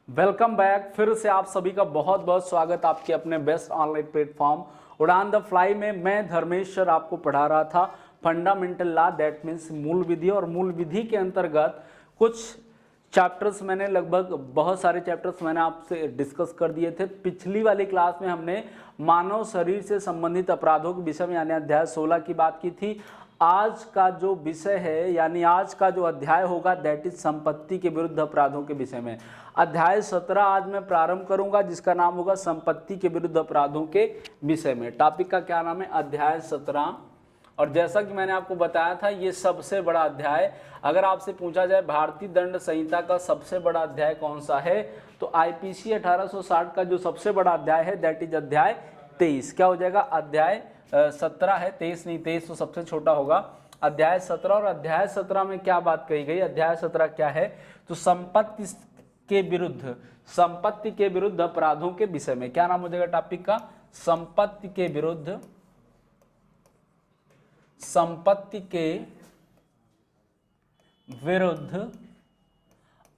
Welcome back. फिर से आप सभी का बहुत बहुत स्वागत आपके अपने बेस्ट ऑनलाइन प्लेटफॉर्म उड़ान द फ्लाई में। मैं धर्मेश्वर आपको पढ़ा रहा था फंडामेंटल लॉ, दैट मीन्स मूल विधि। और मूल विधि के अंतर्गत कुछ चैप्टर्स मैंने लगभग बहुत सारे चैप्टर्स मैंने आपसे डिस्कस कर दिए थे। पिछली वाली क्लास में हमने मानव शरीर से संबंधित अपराधों के विषय में यानी अध्याय 16 की बात की थी। आज का जो विषय है यानी आज का जो अध्याय होगा दैट इज संपत्ति के विरुद्ध अपराधों के विषय में। अध्याय 17 आज मैं प्रारंभ करूंगा जिसका नाम होगा संपत्ति के विरुद्ध अपराधों के विषय में। टॉपिक का क्या नाम है? अध्याय 17। और जैसा कि मैंने आपको बताया था ये सबसे बड़ा अध्याय। अगर आपसे पूछा जाए भारतीय दंड संहिता का सबसे बड़ा अध्याय कौन सा है तो आईपीसी 1860 का जो सबसे बड़ा अध्याय है दैट इज अध्याय 23। क्या हो जाएगा? अध्याय 17 है, 23 नहीं, 23 तो सबसे छोटा होगा। अध्याय 17 और अध्याय 17 में क्या बात कही गई? अध्याय 17 क्या है तो संपत्ति के विरुद्ध अपराधों के विषय में। क्या नाम हो जाएगा टॉपिक का? संपत्ति के विरुद्ध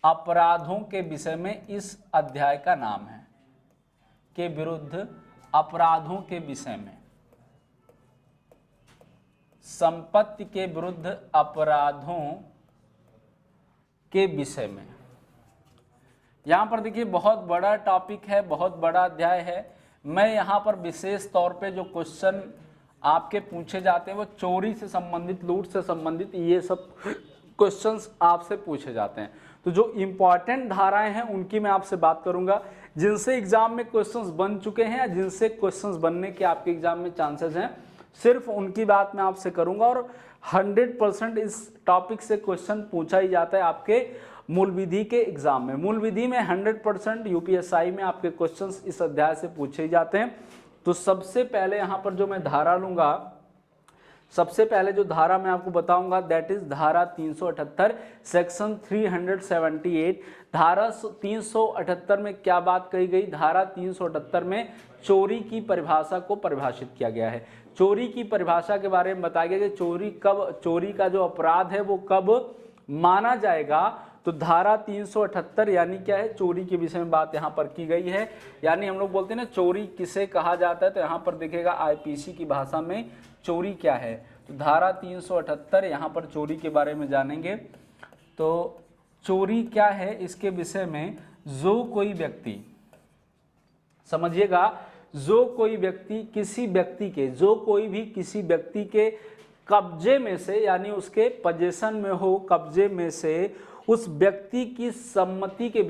अपराधों के विषय में इस अध्याय का नाम है। के विरुद्ध अपराधों के विषय में, संपत्ति के विरुद्ध अपराधों के विषय में। यहां पर देखिए बहुत बड़ा टॉपिक है, बहुत बड़ा अध्याय है। मैं यहां पर विशेष तौर पे जो क्वेश्चन आपके पूछे जाते हैं वो चोरी से संबंधित, लूट से संबंधित, ये सब क्वेश्चंस आपसे पूछे जाते हैं। तो जो इंपॉर्टेंट धाराएं हैं उनकी मैं आपसे बात करूंगा, जिनसे एग्जाम में क्वेश्चंस बन चुके हैं या जिनसे क्वेश्चंस बनने के आपके एग्जाम में चांसेस हैं, सिर्फ उनकी बात मैं आपसे करूंगा। और 100% इस टॉपिक से क्वेश्चन पूछा ही जाता है आपके मूल विधि के एग्जाम में। मूल विधि में 100% यूपीएसआई में आपके क्वेश्चंस इस अध्याय से पूछे ही जाते हैं। तो सबसे पहले यहां पर जो मैं धारा लूंगा, सबसे पहले जो धारा मैं आपको बताऊंगा दैट इज धारा 378 सेक्शन 378। धारा 378 में क्या बात कही गई? धारा 378 में चोरी की परिभाषा को परिभाषित किया गया है। चोरी की परिभाषा के बारे में बताया गया कि चोरी का जो अपराध है वो कब माना जाएगा। तो धारा 378 यानी क्या है? चोरी के विषय में बात यहाँ पर की गई है। यानी हम लोग बोलते हैं ना चोरी किसे कहा जाता है, तो यहाँ पर देखिएगा आईपीसी की भाषा में चोरी क्या है। तो धारा 378 यहाँ पर चोरी के बारे में जानेंगे। तो चोरी क्या है इसके विषय में, जो कोई व्यक्ति, समझिएगा, जो कोई व्यक्ति किसी व्यक्ति के कब्जे में से यानी उसके पोजीशन में हो, कब्जे में से उस व्यक्ति की सहमति के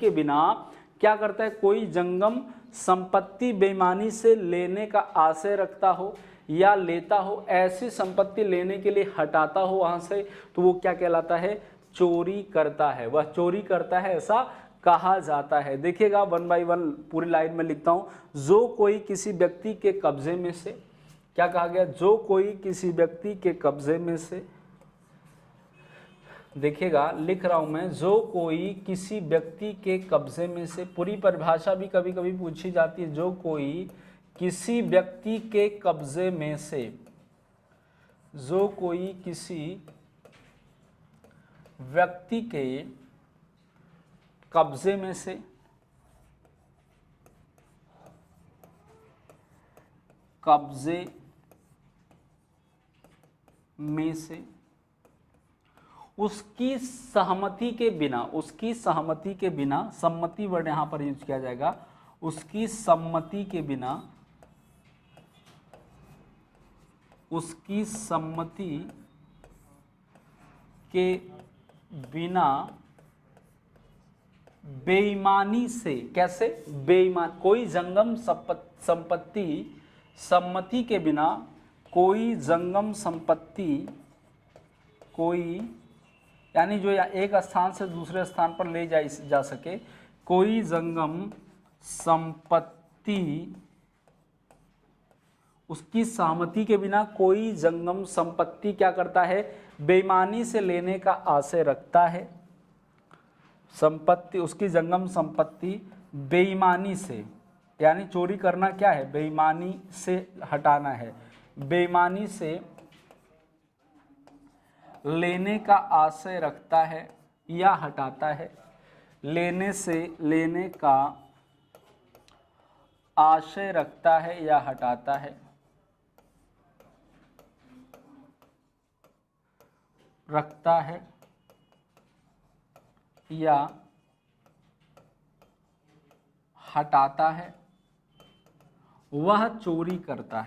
बिना क्या करता है? कोई जंगम संपत्ति बेईमानी से लेने का आशय रखता हो या लेता हो, ऐसी संपत्ति लेने के लिए हटाता हो वहां से, तो वो क्या कहलाता है? चोरी करता है। वह चोरी करता है ऐसा कहा जाता है। देखिएगा 1 बाय 1 पूरी लाइन में लिखता हूं। जो कोई किसी व्यक्ति के कब्जे में से, क्या कहा गया? जो कोई किसी व्यक्ति के कब्जे में से, देखिएगा लिख रहा हूं मैं, जो कोई किसी व्यक्ति के कब्जे में से। पूरी परिभाषा भी कभी कभी पूछी जाती है। जो कोई किसी व्यक्ति के कब्जे में से, जो कोई किसी व्यक्ति के कब्जे में से, कब्जे में से उसकी सहमति के बिना, सम्मति वर्ड यहां पर यूज किया जाएगा, उसकी सम्मति के बिना बेईमानी से, कैसे? कोई जंगम संपत्ति, सम्मति के बिना कोई जंगम संपत्ति, कोई यानी जो एक स्थान से दूसरे स्थान पर ले जा सके, कोई जंगम संपत्ति, उसकी सहमति के बिना कोई जंगम संपत्ति क्या करता है? बेईमानी से लेने का आशय रखता है। संपत्ति, उसकी जंगम संपत्ति बेईमानी से, यानी चोरी करना क्या है? बेईमानी से हटाना है। बेईमानी से लेने का आशय रखता है या हटाता है। लेने का आशय रखता है या हटाता है, या हटाता है, वह चोरी करता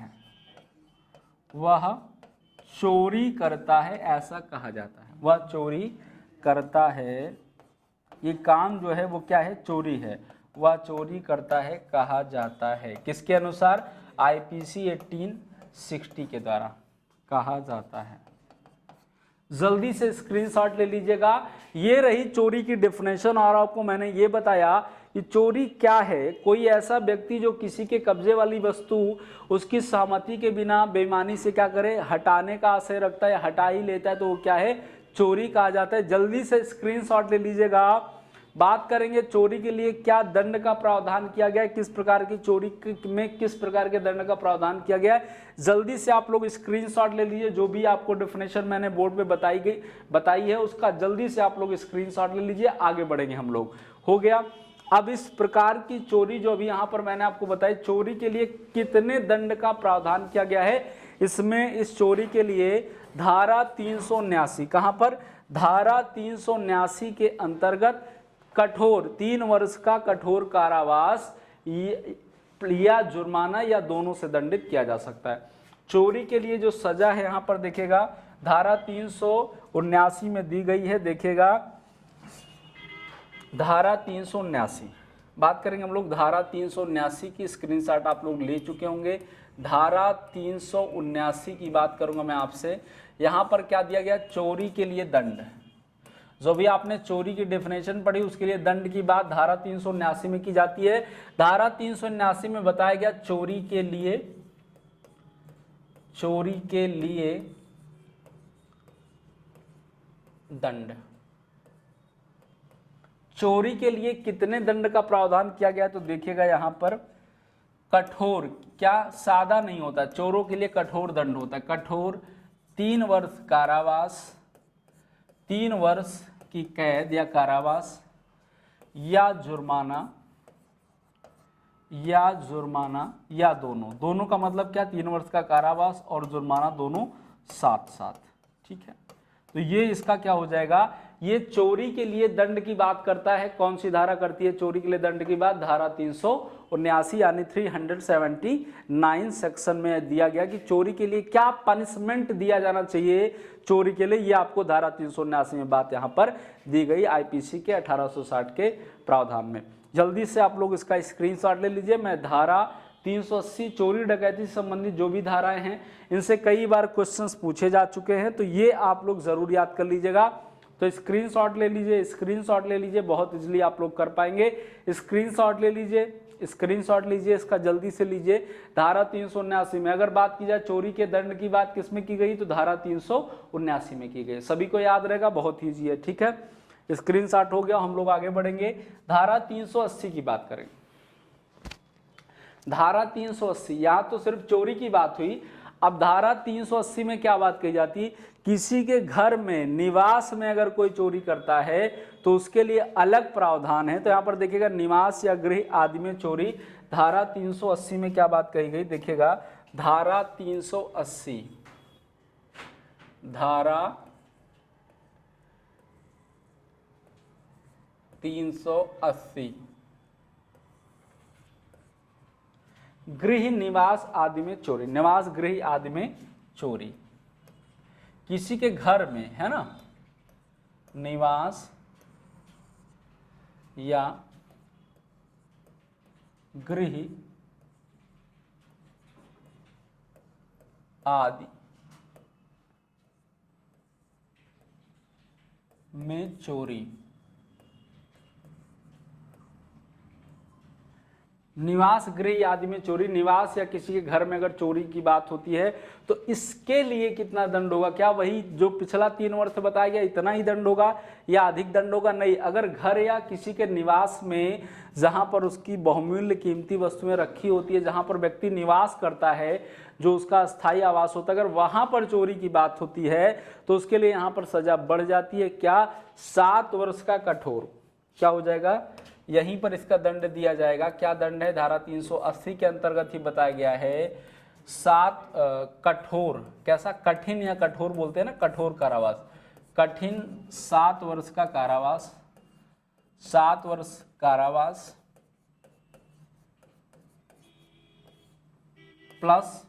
है, ऐसा कहा जाता है। वह चोरी करता है, ये काम जो है वो क्या है, चोरी है, वह चोरी करता है कहा जाता है। किसके अनुसार, आईपीसी 1860 के द्वारा कहा जाता है। जल्दी से स्क्रीनशॉट ले लीजिएगा। ये रही चोरी की डेफिनेशन, और आपको मैंने ये बताया कि चोरी क्या है। कोई ऐसा व्यक्ति जो किसी के कब्जे वाली वस्तु उसकी सहमति के बिना बेईमानी से क्या करे, हटाने का आशय रखता है, हटा ही लेता है, तो वो क्या है, चोरी कहा जाता है। जल्दी से स्क्रीनशॉट ले लीजिएगा। बात करेंगे चोरी के लिए क्या दंड का प्रावधान किया गया है, किस प्रकार की चोरी में किस प्रकार के दंड का प्रावधान किया गया है। जल्दी से आप लोग स्क्रीनशॉट ले लीजिए। जो भी आपको डेफिनेशन मैंने बोर्ड पे बताई है उसका जल्दी से आप लोग स्क्रीनशॉट ले लीजिए। आगे बढ़ेंगे हम लोग। हो गया। अब इस प्रकार की चोरी जो अभी यहाँ पर मैंने आपको बताई, चोरी के लिए कितने दंड का प्रावधान किया गया है। इसमें इस चोरी के लिए धारा 379, कहाँ पर, धारा 379 के अंतर्गत कठोर 3 वर्ष का कठोर कारावास या जुर्माना या दोनों से दंडित किया जा सकता है। चोरी के लिए जो सजा है यहाँ पर देखिएगा, धारा 379 में दी गई है। देखिएगा धारा 379, बात करेंगे हम लोग धारा 379 की। स्क्रीनशॉट आप लोग ले चुके होंगे। धारा 379 की बात करूंगा मैं आपसे। यहाँ पर क्या दिया गया, चोरी के लिए दंड। जो भी आपने चोरी की डेफिनेशन पढ़ी उसके लिए दंड की बात धारा 379 में की जाती है। धारा 379 में बताया गया चोरी के लिए दंड। चोरी के लिए कितने दंड का प्रावधान किया गया, तो देखिएगा यहाँ पर कठोर, क्या सादा नहीं होता, चोरों के लिए कठोर दंड होता है। कठोर 3 वर्ष कारावास, 3 वर्ष की कैद या कारावास या जुर्माना या दोनों का मतलब क्या, 3 वर्ष का कारावास और जुर्माना दोनों साथ साथ। ठीक है, तो ये इसका क्या हो जाएगा, ये चोरी के लिए दंड की बात करता है। कौन सी धारा करती है चोरी के लिए दंड की बात, धारा 379 यानी 379 सेक्शन में दिया गया कि चोरी के लिए क्या पनिशमेंट दिया जाना चाहिए चोरी के लिए। ये आपको धारा 379 में बात यहाँ पर दी गई आईपीसी के 1860 के प्रावधान में। जल्दी से आप लोग इसका स्क्रीनशॉट ले लीजिए। मैं धारा 380 चोरी डकैती से संबंधित जो भी धाराएं हैं इनसे कई बार क्वेश्चंस पूछे जा चुके हैं, तो ये आप लोग जरूर याद कर लीजिएगा। तो स्क्रीनशॉट ले लीजिए, बहुत इजीली आप लोग कर पाएंगे। स्क्रीनशॉट लीजिए, इसका जल्दी से लीजिए। धारा 379 में अगर बात की जाए चोरी के दंड की बात किसमें की गई, तो धारा 379 में की गई। सभी को याद रहेगा, बहुत ईजी है। ठीक है, स्क्रीनशॉट हो गया। हम लोग आगे बढ़ेंगे, धारा 380 की बात करेंगे। धारा 380, यहाँ तो सिर्फ चोरी की बात हुई। अब धारा 380 में क्या बात कही जाती, किसी के घर में निवास में अगर कोई चोरी करता है तो उसके लिए अलग प्रावधान है। तो यहाँ पर देखिएगा निवास या गृह आदि में चोरी, धारा 380 में क्या बात कही गई, देखिएगा धारा 380 गृह निवास आदि में चोरी, निवास गृह आदि में चोरी, किसी के घर में, है ना, निवास या गृह आदि में चोरी। निवास गृह आदि में चोरी, निवास या किसी के घर में अगर चोरी की बात होती है तो इसके लिए कितना दंड होगा, क्या वही जो पिछला 3 वर्ष बताया गया इतना ही दंड होगा या अधिक दंड होगा, नहीं। अगर घर या किसी के निवास में जहां पर उसकी बहुमूल्य कीमती वस्तुएं रखी होती है, जहां पर व्यक्ति निवास करता है, जो उसका स्थायी आवास होता है, अगर वहां पर चोरी की बात होती है तो उसके लिए यहाँ पर सजा बढ़ जाती है। क्या, 7 वर्ष का कठोर, क्या हो जाएगा, यहीं पर इसका दंड दिया जाएगा। क्या दंड है, धारा 380 के अंतर्गत ही बताया गया है, 7 कठोर, कैसा, कठिन या कठोर बोलते हैं ना, कठोर कारावास, कठिन 7 वर्ष का कारावास, 7 वर्ष कारावास प्लस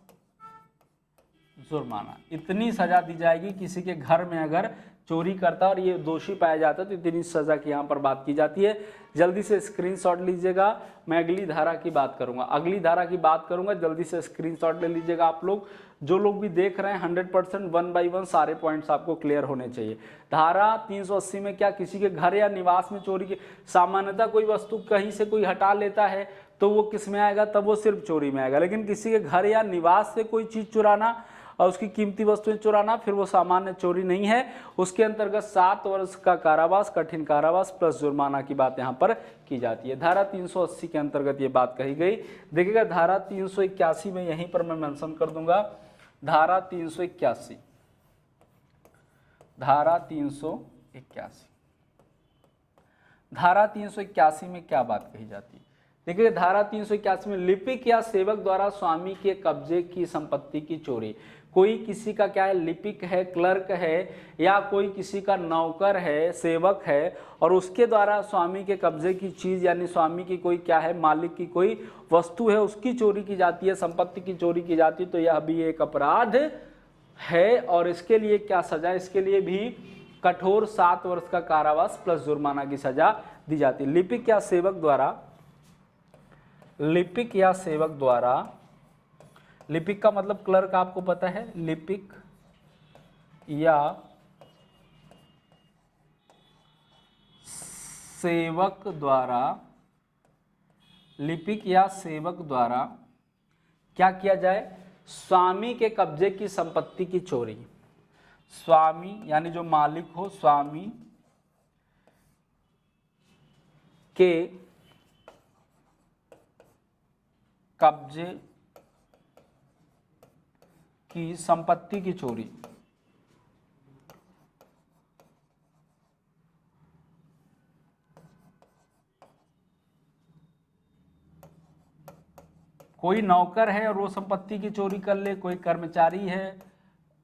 जुर्माना, इतनी सजा दी जाएगी। किसी के घर में अगर चोरी करता है और ये दोषी पाया जाता है तो इतनी सजा की यहाँ पर बात की जाती है। जल्दी से स्क्रीनशॉट लीजिएगा, मैं अगली धारा की बात करूंगा, अगली धारा की बात करूंगा, जल्दी से स्क्रीनशॉट ले लीजिएगा आप लोग। जो लोग भी देख रहे हैं 100% 1 बाई 1 सारे पॉइंट्स आपको क्लियर होने चाहिए। धारा 380 में क्या, किसी के घर या निवास में चोरी की, सामान्यतः कोई वस्तु कहीं से कोई हटा लेता है तो वो किस में आएगा, तब वो सिर्फ चोरी में आएगा। लेकिन किसी के घर या निवास से कोई चीज चुराना और उसकी कीमती वस्तुएं चुराना, फिर वो सामान्य चोरी नहीं है। उसके अंतर्गत 7 वर्ष का कारावास, कठिन कारावास प्लस जुर्माना की बात यहाँ पर की जाती है। धारा 380 के अंतर्गत ये बात कही गई। देखिएगा धारा 381 में, यहीं पर मैं मेंशन कर दूंगा, धारा 381, धारा 381, धारा 381 में क्या बात कही जाती है। देखिए धारा 381 में, लिपिक या सेवक द्वारा स्वामी के कब्जे की संपत्ति की चोरी। कोई किसी का क्या है, लिपिक है, क्लर्क है, या कोई किसी का नौकर है, सेवक है, और उसके द्वारा स्वामी के कब्जे की चीज यानी स्वामी की कोई क्या है, मालिक की कोई वस्तु है, उसकी चोरी की जाती है, संपत्ति की चोरी की जाती है, तो यह भी एक अपराध है। और इसके लिए क्या सजा, इसके लिए भी कठोर 7 वर्ष का कारावास प्लस जुर्माना की सजा दी जाती है। लिपिक या सेवक द्वारा, लिपिक या सेवक द्वारा, लिपिक का मतलब क्लर्क आपको पता है, लिपिक या सेवक द्वारा, लिपिक या सेवक द्वारा क्या किया जाए, स्वामी के कब्जे की संपत्ति की चोरी। स्वामी यानी जो मालिक हो, स्वामी के कब्जे की संपत्ति की चोरी। कोई नौकर है और वो संपत्ति की चोरी कर ले, कोई कर्मचारी है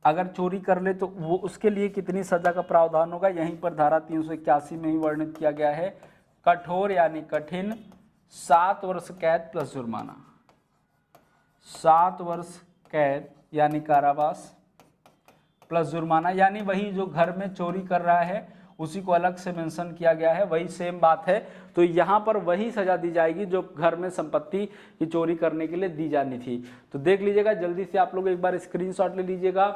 अगर चोरी कर ले तो वो, उसके लिए कितनी सजा का प्रावधान होगा, यहीं पर धारा 381 में ही वर्णित किया गया है। कठोर यानी कठिन 7 वर्ष कैद प्लस जुर्माना, 7 वर्ष कैद यानी कारावास प्लस जुर्माना, यानी वही जो घर में चोरी कर रहा है उसी को अलग से मेंशन किया गया है, वही सेम बात है। तो यहाँ पर वही सजा दी जाएगी जो घर में संपत्ति की चोरी करने के लिए दी जानी थी। तो देख लीजिएगा, जल्दी से आप लोग एक बार स्क्रीनशॉट ले लीजिएगा,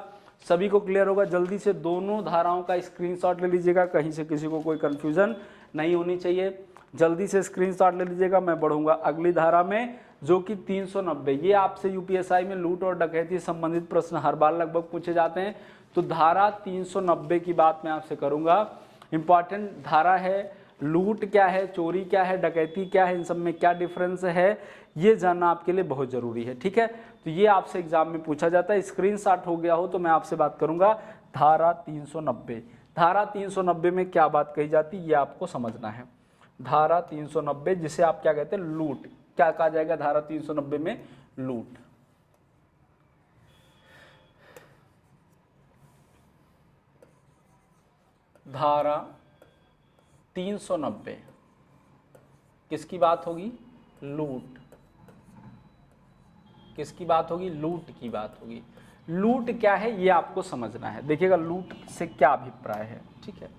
सभी को क्लियर होगा। जल्दी से दोनों धाराओं का स्क्रीनशॉट ले लीजिएगा, कहीं से किसी को कोई कंफ्यूजन नहीं होनी चाहिए। जल्दी से स्क्रीनशॉट ले लीजिएगा। मैं बढ़ूंगा अगली धारा में जो कि 390। ये आपसे यूपीएसआई में लूट और डकैती संबंधित प्रश्न हर बार लगभग पूछे जाते हैं। तो धारा 390 की बात मैं आपसे करूंगा। इंपॉर्टेंट धारा है। लूट क्या है, चोरी क्या है, डकैती क्या है, इन सब में क्या डिफरेंस है, ये जानना आपके लिए बहुत जरूरी है। ठीक है, तो ये आपसे एग्जाम में पूछा जाता है। स्क्रीनशॉट हो गया हो तो मैं आपसे बात करूंगा धारा 390। धारा 390 में क्या बात कही जाती है ये आपको समझना है। धारा 390 जिसे आप क्या कहते हैं, लूट, क्या कहा जाएगा धारा 390 में, लूट। धारा 390 किसकी बात होगी, लूट। किसकी बात होगी, लूट की बात होगी। लूट क्या है ये आपको समझना है। देखिएगा लूट से क्या अभिप्राय है। ठीक है,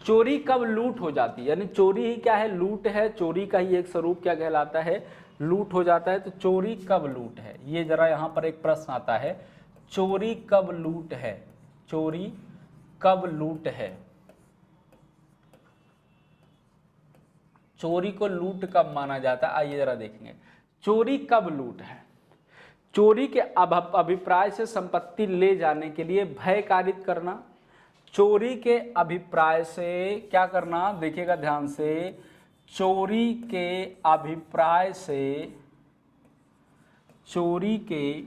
चोरी कब लूट हो जाती है, यानी चोरी ही क्या है, लूट है। चोरी का ही एक स्वरूप क्या कहलाता है, लूट हो जाता है। तो चोरी कब लूट है, ये जरा यहां पर एक प्रश्न आता है, चोरी कब लूट है, चोरी कब लूट है, चोरी को लूट कब माना जाता है, आइए जरा देखेंगे। चोरी कब लूट है, चोरी के अभिप्राय से संपत्ति ले जाने के लिए भय कारित करना। चोरी के अभिप्राय से क्या करना, देखिएगा ध्यान से, चोरी के अभिप्राय से, चोरी के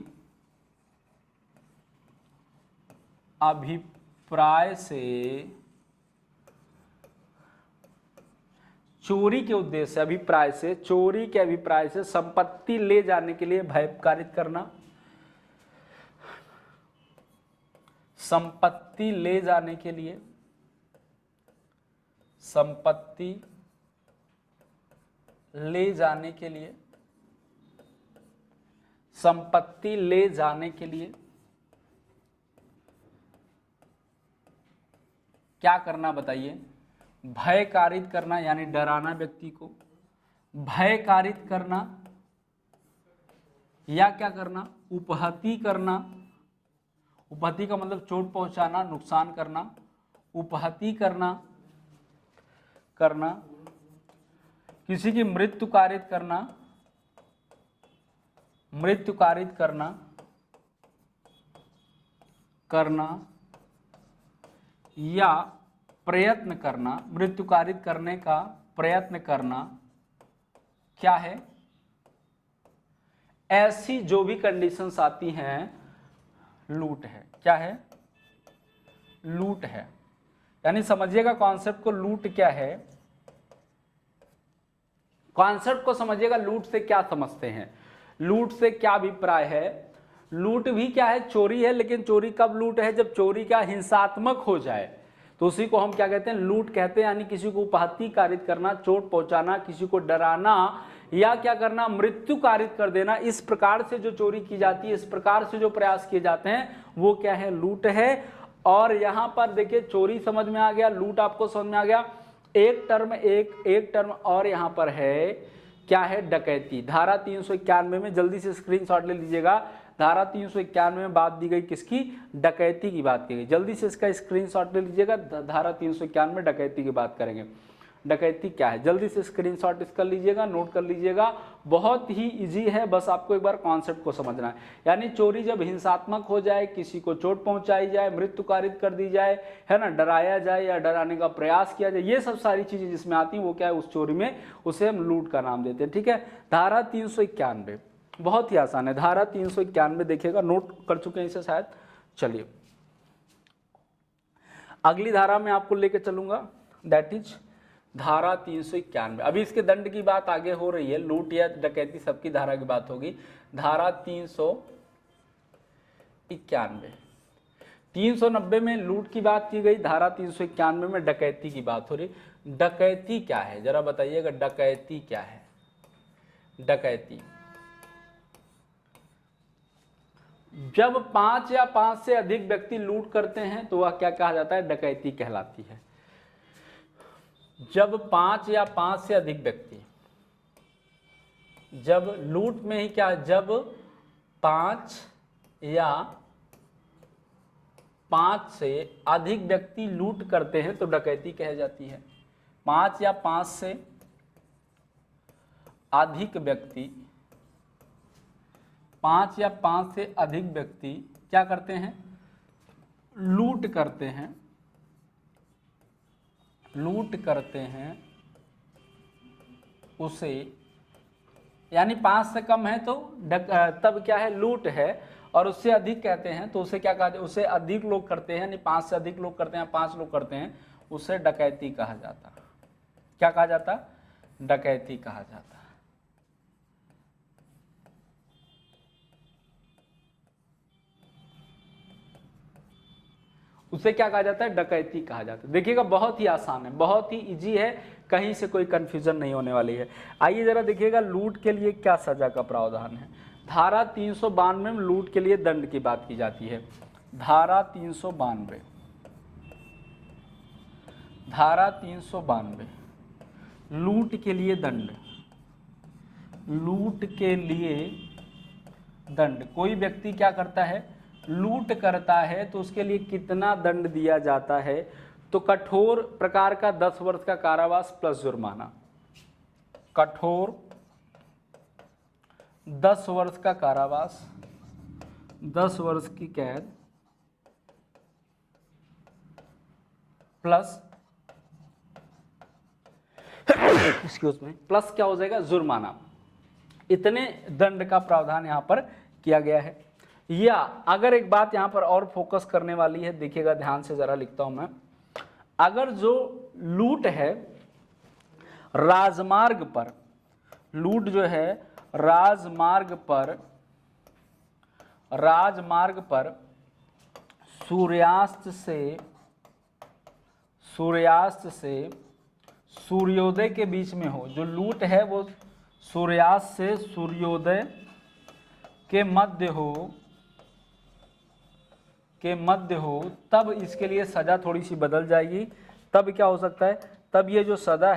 अभिप्राय से चोरी के उद्देश्य से, अभिप्राय से, चोरी के अभिप्राय से संपत्ति ले जाने के लिए भय कारित करना, संपत्ति ले जाने के लिए, संपत्ति ले जाने के लिए, संपत्ति ले जाने के लिए क्या करना बताइए? भय कारित करना, यानी डराना व्यक्ति को, भय कारित करना, या क्या करना? उपहति करना। उपहति का मतलब चोट पहुंचाना, नुकसान करना। उपहति करना, किसी की मृत्यु कारित करना, मृत्यु कारित करना, या प्रयत्न करना, मृत्यु कारित करने का प्रयत्न करना। क्या है? ऐसी जो भी कंडीशंस आती हैं लूट है। क्या है? लूट है। यानी समझिएगा कॉन्सेप्ट को, लूट क्या है, कॉन्सेप्ट को समझिएगा। लूट से क्या समझते हैं, लूट से क्या अभिप्राय है? लूट भी क्या है? चोरी है, लेकिन चोरी कब लूट है? जब चोरी क्या हिंसात्मक हो जाए तो उसी को हम क्या कहते हैं? लूट कहते हैं। यानी किसी को उपहति कारित करना, चोट पहुंचाना, किसी को डराना, या क्या करना? मृत्यु कारित कर देना। इस प्रकार से जो चोरी की जाती है, इस प्रकार से जो प्रयास किए जाते हैं, वो क्या है? लूट है। और यहां पर देखिए चोरी समझ में आ गया, लूट आपको समझ में आ गया। एक टर्म और यहां पर है, क्या है? डकैती। धारा 391 में, जल्दी से स्क्रीनशॉट ले लीजिएगा, धारा 391 में बात दी गई किसकी? डकैती की बात की गई। जल्दी से इसका स्क्रीनशॉट ले लीजिएगा, धारा 391 में डकैती की बात करेंगे। डकैती क्या है? जल्दी से स्क्रीनशॉट कर लीजिएगा, नोट कर लीजिएगा। बहुत ही इजी है, बस आपको एक बार कॉन्सेप्ट को समझना है। यानी चोरी जब हिंसात्मक हो जाए, किसी को चोट पहुंचाई जाए, मृत्यु कारित कर दी जाए, है ना, डराया जाए या डराने का प्रयास किया जाए, ये सब सारी चीजें जिसमें आती हैं वो क्या है? उस चोरी में, उसे हम लूट का नाम देते हैं। ठीक है। धारा 391 बहुत ही आसान है। धारा 391 देखिएगा, नोट कर चुके हैं इसे शायद। चलिए अगली धारा में आपको लेके चलूंगा, दैट इज धारा 391। अभी इसके दंड की बात आगे हो रही है, लूट या डकैती सबकी धारा की बात होगी। धारा 391, 390 में लूट की बात की गई, धारा 391 में डकैती की बात हो रही। डकैती क्या है जरा बताइएगा? डकैती क्या है? डकैती जब 5 या 5 से अधिक व्यक्ति लूट करते हैं तो वह क्या कहा जाता है? डकैती कहलाती है। जब 5 या 5 से अधिक व्यक्ति, जब लूट में ही क्या, जब 5 या 5 से अधिक व्यक्ति लूट करते हैं तो डकैती कह जाती है। 5 या 5 से अधिक व्यक्ति, 5 या 5 से अधिक व्यक्ति क्या करते हैं? लूट करते हैं, लूट करते हैं उसे, यानी 5 से कम है तो तब क्या है? लूट है। और उससे अधिक कहते हैं तो उसे क्या कहते हैं? उसे अधिक लोग करते हैं, यानी 5 से अधिक लोग करते हैं, 5 लोग करते हैं, उसे डकैती कहा जाता। क्या कहा जाता? डकैती कहा जाता। उसे क्या कहा जाता है? डकैती कहा जाता है। देखिएगा बहुत ही आसान है, बहुत ही इजी है, कहीं से कोई कंफ्यूजन नहीं होने वाली है। आइए जरा देखिएगा लूट के लिए क्या सजा का प्रावधान है। धारा 392 में लूट के लिए दंड की बात की जाती है। धारा 392, धारा 392 लूट के लिए दंड, लूट के लिए दंड। कोई व्यक्ति क्या करता है? लूट करता है तो उसके लिए कितना दंड दिया जाता है? तो कठोर प्रकार का 10 वर्ष का कारावास प्लस जुर्माना। कठोर 10 वर्ष का कारावास, 10 वर्ष की कैद प्लस एक्सक्यूज में, प्लस क्या हो जाएगा? जुर्माना। इतने दंड का प्रावधान यहां पर किया गया है। या अगर एक बात यहां पर और फोकस करने वाली है, देखिएगा ध्यान से जरा, लिखता हूं मैं। अगर जो लूट है, राजमार्ग पर, लूट जो है राजमार्ग पर सूर्यास्त से सूर्योदय के बीच में हो, जो लूट है वो सूर्यास्त से सूर्योदय के मध्य हो, तब इसके लिए सजा थोड़ी सी बदल जाएगी। तब क्या हो सकता है, तब ये जो सजा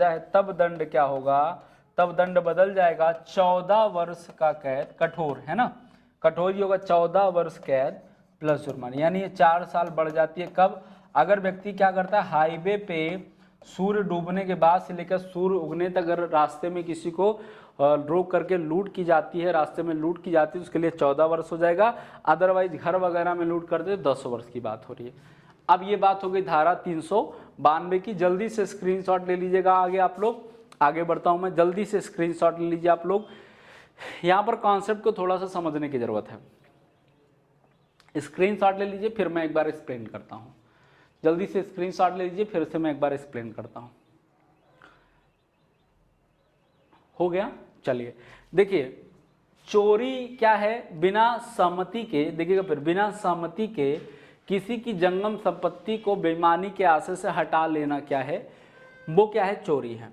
है तब दंड क्या होगा, तब दंड बदल जाएगा 14 वर्ष का कैद, कठोर है ना, कठोर ही होगा 14 वर्ष कैद प्लस जुर्माना, यानी ये 4 साल बढ़ जाती है। कब, अगर व्यक्ति क्या करता है, हाईवे पे सूर्य डूबने के बाद से लेकर सूर्य उगने तक अगर रास्ते में किसी को रोक करके लूट की जाती है, रास्ते में लूट की जाती है, उसके लिए 14 वर्ष हो जाएगा। अदरवाइज घर वगैरह में लूट करते तो 10 वर्ष की बात हो रही है। अब ये बात हो गई धारा 392 की। जल्दी से स्क्रीनशॉट ले लीजिएगा। आगे आप लोग, आगे बढ़ता हूं मैं, जल्दी से स्क्रीनशॉट ले लीजिए आप लोग। यहाँ पर कॉन्सेप्ट को थोड़ा सा समझने की जरूरत है। स्क्रीनशॉट ले लीजिए, फिर मैं एक बार एक्सप्लेन करता हूँ। जल्दी से स्क्रीनशॉट ले लीजिए, फिर से मैं एक बार एक्सप्लेन करता हूँ। हो गया, चलिए देखिए, चोरी क्या है, बिना सहमति के, देखिएगा फिर, बिना सहमति के किसी की जंगम संपत्ति को बेईमानी के आशय से हटा लेना क्या है, वो क्या है, चोरी है।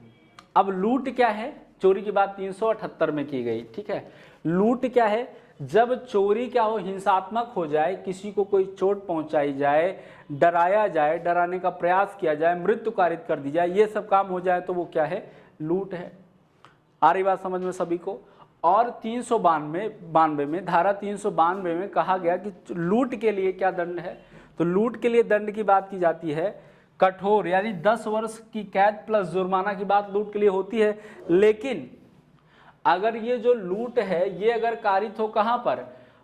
अब लूट क्या है, चोरी की बात 378 में की गई, ठीक है। लूट क्या है, जब चोरी क्या हो, हिंसात्मक हो जाए, किसी को कोई चोट पहुंचाई जाए, डराया जाए, डराने का प्रयास किया जाए, मृत्यु कारित कर दी जाए, ये सब काम हो जाए तो वो क्या है, लूट है। आ रही बात समझ में सभी को। और 392 में, धारा 392 में कहा गया कि लूट के लिए क्या दंड है, तो लूट के लिए दंड की बात की जाती है कठोर, यानी 10 वर्ष की कैद प्लस जुर्माना की बात लूट के लिए होती है। लेकिन अगर ये जो लूट है ये अगर कारित हो कहां पर,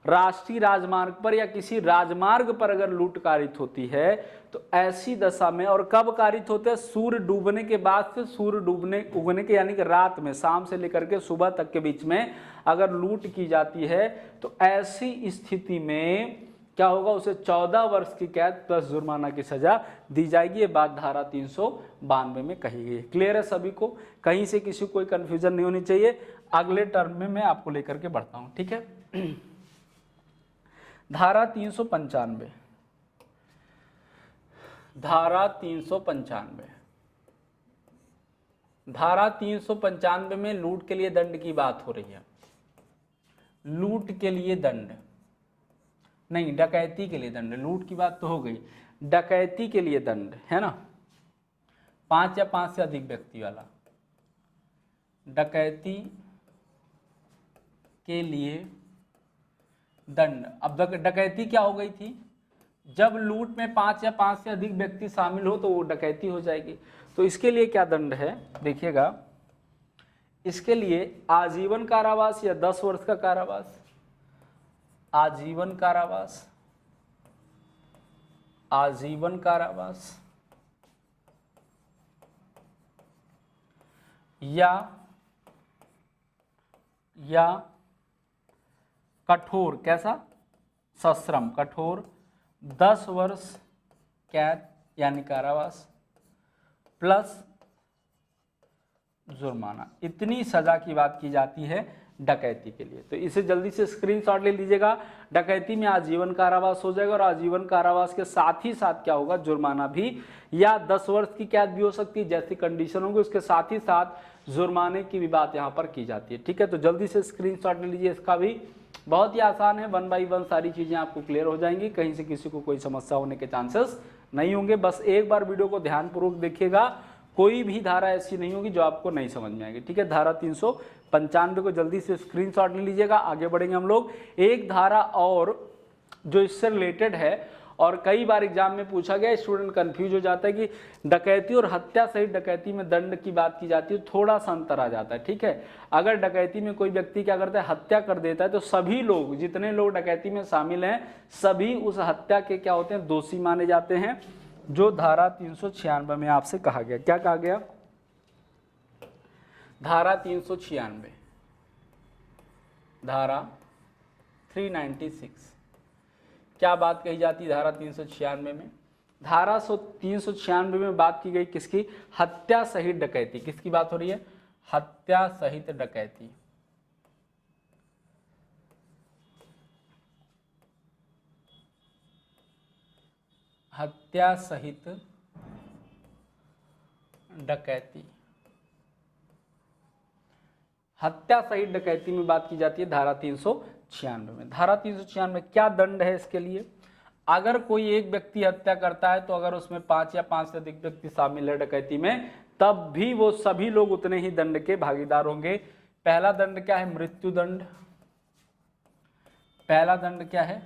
राष्ट्रीय राजमार्ग पर या किसी राजमार्ग पर अगर लूट कारित होती है तो ऐसी दशा में, और कब कारित होते हैं, सूर्य डूबने के बाद से सूर्य डूबने उगने के, यानी कि रात में, शाम से लेकर के सुबह तक के बीच में अगर लूट की जाती है तो ऐसी स्थिति में क्या होगा, उसे 14 वर्ष की कैद प्लस जुर्माना की सजा दी जाएगी। ये बात धारा 392 में कही गई है। क्लियर है सभी को, कहीं से किसी को कोई कंफ्यूजन नहीं होनी चाहिए। अगले टर्म में मैं आपको लेकर के बढ़ता हूं, ठीक है। धारा 395, धारा 395, धारा 395 में लूट के लिए दंड की बात हो रही है। लूट के लिए दंड नहीं, डकैती के लिए दंड। लूट की बात तो हो गई, डकैती के लिए दंड है ना, 5 या 5 से अधिक व्यक्ति वाला। डकैती के लिए दंड। अब डकैती क्या हो गई थी, जब लूट में 5 या 5 से अधिक व्यक्ति शामिल हो तो वो डकैती हो जाएगी। तो इसके लिए क्या दंड है, देखिएगा, इसके लिए आजीवन कारावास या 10 वर्ष का कारावास, आजीवन कारावास, आजीवन कारावास, या कठोर, कैसा, सश्रम, कठोर 10 वर्ष कैद यानी कारावास प्लस जुर्माना, इतनी सजा की बात की जाती है डकैती के लिए। तो इसे जल्दी से स्क्रीनशॉट ले लीजिएगा। डकैती में आजीवन कारावास हो जाएगा और आजीवन कारावास के साथ ही साथ क्या होगा, जुर्माना भी, या 10 वर्ष की कैद भी हो सकती है, जैसी कंडीशन होगी उसके साथ ही साथ जुर्माने की भी बात यहाँ पर की जाती है, ठीक है। तो जल्दी से स्क्रीनशॉट ले लीजिए, इसका भी बहुत ही आसान है, 1 बाय 1 सारी चीजें आपको क्लियर हो जाएंगी, कहीं से किसी को कोई समस्या होने के चांसेस नहीं होंगे। बस एक बार वीडियो को ध्यानपूर्वक देखिएगा, कोई भी धारा ऐसी नहीं होगी जो आपको नहीं समझ में आएगी, ठीक है। धारा 395 को जल्दी से स्क्रीनशॉट ले लीजिएगा। आगे बढ़ेंगे हम लोग। एक धारा और जो इससे रिलेटेड है और कई बार एग्जाम में पूछा गया, स्टूडेंट कंफ्यूज हो जाता है कि डकैती और हत्या सहित डकैती में दंड की बात की जाती है, थोड़ा सा अंतर आ जाता है, ठीक है। अगर डकैती में कोई व्यक्ति क्या करता है, हत्या कर देता है, तो सभी लोग, जितने लोग डकैती में शामिल हैं, सभी उस हत्या के क्या होते हैं, दोषी माने जाते हैं, जो धारा 396 में आपसे कहा गया। क्या कहा गया, धारा 396, धारा 396 क्या बात कही जाती है धारा 396 में, धारा 396 में बात की गई किसकी? हत्या सहित डकैती। किसकी बात हो रही है? हत्या सहित डकैती। हत्या सहित डकैती। हत्या सहित डकैती में बात की जाती है धारा 396 में। धारा 396 में क्या दंड है इसके लिए? अगर कोई एक व्यक्ति हत्या करता है तो अगर उसमें 5 या 5 से अधिक व्यक्ति शामिल है डकैती में, तब भी वो सभी लोग उतने ही दंड के भागीदार होंगे। पहला दंड क्या है? मृत्यु दंड। पहला दंड क्या है?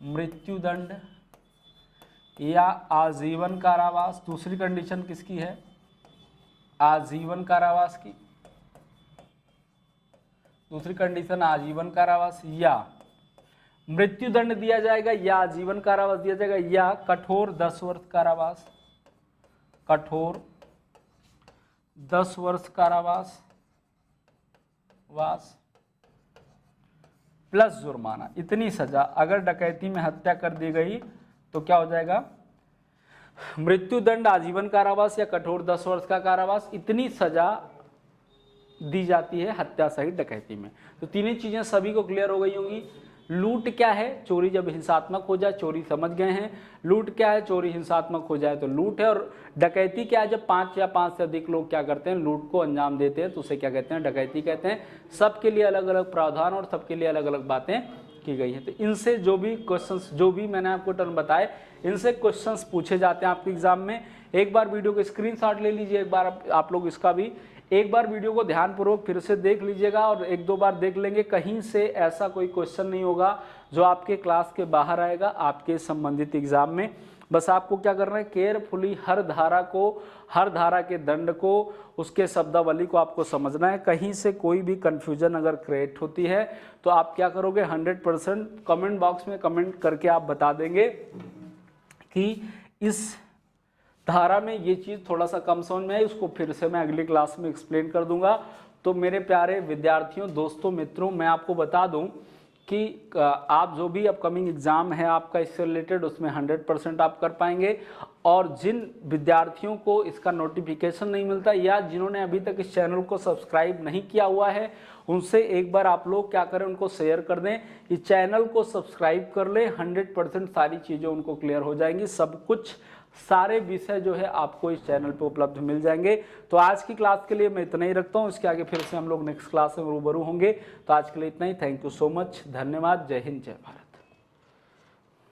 मृत्यु दंड या आजीवन कारावास। दूसरी कंडीशन किसकी है? आजीवन कारावास की। दूसरी कंडीशन आजीवन कारावास या मृत्यु दंड दिया जाएगा या आजीवन कारावास दिया जाएगा या कठोर 10 वर्ष कारावास। कठोर 10 वर्ष कारावास प्लस जुर्माना। इतनी सजा अगर डकैती में हत्या कर दी गई तो क्या हो जाएगा? मृत्यु दंड, आजीवन कारावास या कठोर 10 वर्ष का कारावास। इतनी सजा दी जाती है हत्या सहित डकैती में। तो तीनों चीजें सभी को क्लियर हो गई होंगी। लूट क्या है? चोरी जब हिंसात्मक हो जाए, चोरी समझ गए हैं। लूट क्या है? चोरी हिंसात्मक हो जाए तो लूट है। और डकैती क्या है? जब 5 या 5 से अधिक लोग क्या करते हैं? लूट को अंजाम देते हैं तो उसे क्या कहते हैं? डकैती कहते हैं। सबके लिए अलग अलग प्रावधान और सबके लिए अलग अलग बातें की गई हैं। तो इनसे जो भी क्वेश्चंस, जो भी मैंने आपको टर्म बताए, इनसे क्वेश्चंस पूछे जाते हैं आपके एग्जाम में। एक बार वीडियो को स्क्रीनशॉट ले लीजिए, एक बार आप लोग इसका भी एक बार वीडियो को ध्यानपूर्वक फिर से देख लीजिएगा और 1-2 बार देख लेंगे। कहीं से ऐसा कोई क्वेश्चन नहीं होगा जो आपके क्लास के बाहर आएगा आपके संबंधित एग्जाम में। बस आपको क्या करना है? केयरफुली हर धारा को, हर धारा के दंड को, उसके शब्दावली को आपको समझना है। कहीं से कोई भी कंफ्यूजन अगर क्रिएट होती है तो आप क्या करोगे? 100% कमेंट बॉक्स में कमेंट करके आप बता देंगे कि इस धारा में ये चीज़ थोड़ा सा कम समझ में आई, उसको फिर से मैं अगली क्लास में एक्सप्लेन कर दूंगा। तो मेरे प्यारे विद्यार्थियों, दोस्तों, मित्रों, मैं आपको बता दूं कि आप जो भी अपकमिंग एग्ज़ाम है आपका इससे रिलेटेड, उसमें 100% आप कर पाएंगे। और जिन विद्यार्थियों को इसका नोटिफिकेशन नहीं मिलता या जिन्होंने अभी तक इस चैनल को सब्सक्राइब नहीं किया हुआ है, उनसे एक बार आप लोग क्या करें? उनको शेयर कर दें, इस चैनल को सब्सक्राइब कर लें। 100% सारी चीज़ें उनको क्लियर हो जाएंगी। सब कुछ, सारे विषय जो है आपको इस चैनल पे उपलब्ध मिल जाएंगे। तो आज की क्लास के लिए मैं इतना ही रखता हूँ। इसके आगे फिर से हम लोग नेक्स्ट क्लास में रूबरू होंगे। तो आज के लिए इतना ही। Thank you so much. धन्यवाद। जय हिंद, जय भारत।